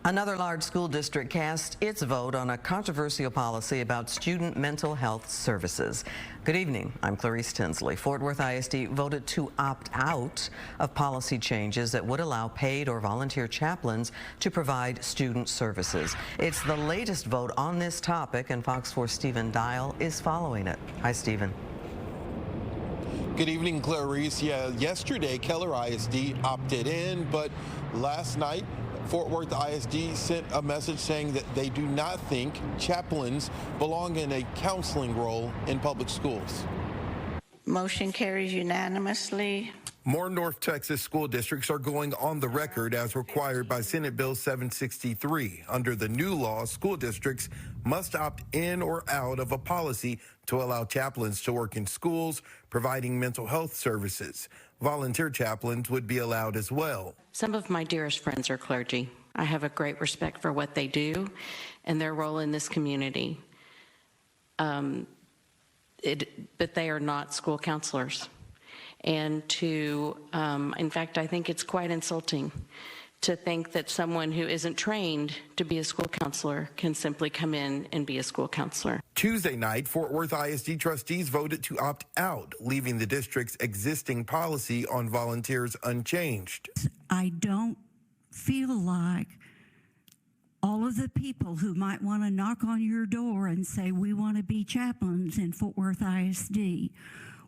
Another large school district cast its vote on a controversial policy about student mental health services. Good evening, I'm Clarice Tinsley. Fort Worth ISD voted to opt out of policy changes that would allow paid or volunteer chaplains to provide student services. It's the latest vote on this topic, and Fox 4's Stephen Dial is following it. Hi, Stephen. Good evening, Clarice. Yeah, yesterday Keller ISD opted in, but last night Fort Worth ISD sent a message saying that they do not think chaplains belong in a counseling role in public schools. Motion carries unanimously. More North Texas school districts are going on the record as required by Senate Bill 763. Under the new law, school districts must opt in or out of a policy to allow chaplains to work in schools, providing mental health services. Volunteer chaplains would be allowed as well. Some of my dearest friends are clergy. I have a great respect for what they do and their role in this community. But they are not school counselors. And in fact, I think it's quite insulting to think that someone who isn't trained to be a school counselor can simply come in and be a school counselor. Tuesday night, Fort Worth ISD trustees voted to opt out, leaving the district's existing policy on volunteers unchanged. I don't feel like all of the people who might want to knock on your door and say, we want to be chaplains in Fort Worth ISD,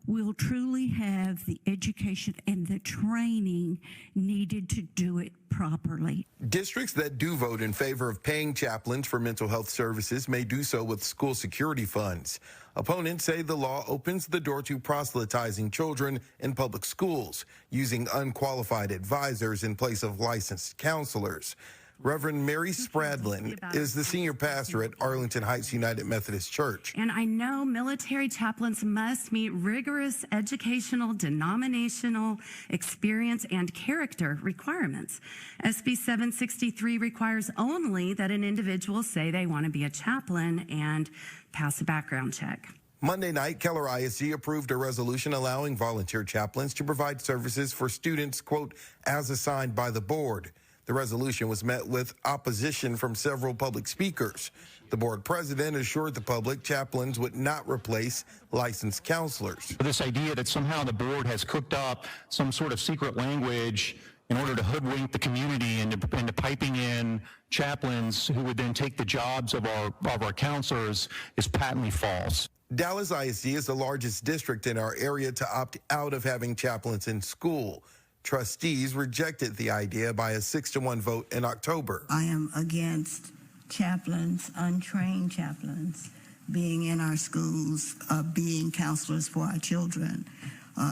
will truly have the education and the training needed to do it properly. Districts that do vote in favor of paying chaplains for mental health services may do so with school security funds. Opponents say the law opens the door to proselytizing children in public schools, using unqualified advisors in place of licensed counselors. Reverend Mary Spradlin is the senior pastor at Arlington Heights United Methodist Church. And I know military chaplains must meet rigorous educational, denominational, experience, and character requirements. SB 763 requires only that an individual say they want to be a chaplain and pass a background check. Monday night, Keller ISD approved a resolution allowing volunteer chaplains to provide services for students, quote, as assigned by the board. The resolution was met with opposition from several public speakers. The board president assured the public chaplains would not replace licensed counselors. This idea that somehow the board has cooked up some sort of secret language in order to hoodwink the community into piping in chaplains who would then take the jobs of our counselors is patently false. Dallas ISD is the largest district in our area to opt out of having chaplains in school. Trustees rejected the idea by a 6-1 vote in October. I am against chaplains, untrained chaplains, being in our schools, being counselors for our children.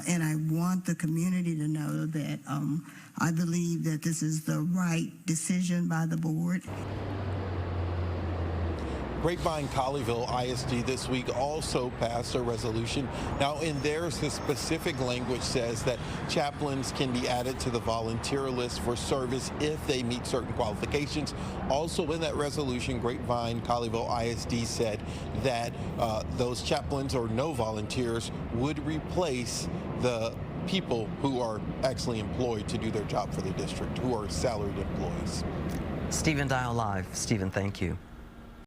And I want the community to know that I believe that this is the right decision by the board. Grapevine Colleyville ISD this week also passed a resolution. Now, in theirs, the specific language says that chaplains can be added to the volunteer list for service if they meet certain qualifications. Also in that resolution, Grapevine Colleyville ISD said that those chaplains or no volunteers would replace the people who are actually employed to do their job for the district, who are salaried employees. Stephen Dial Live. Stephen, thank you.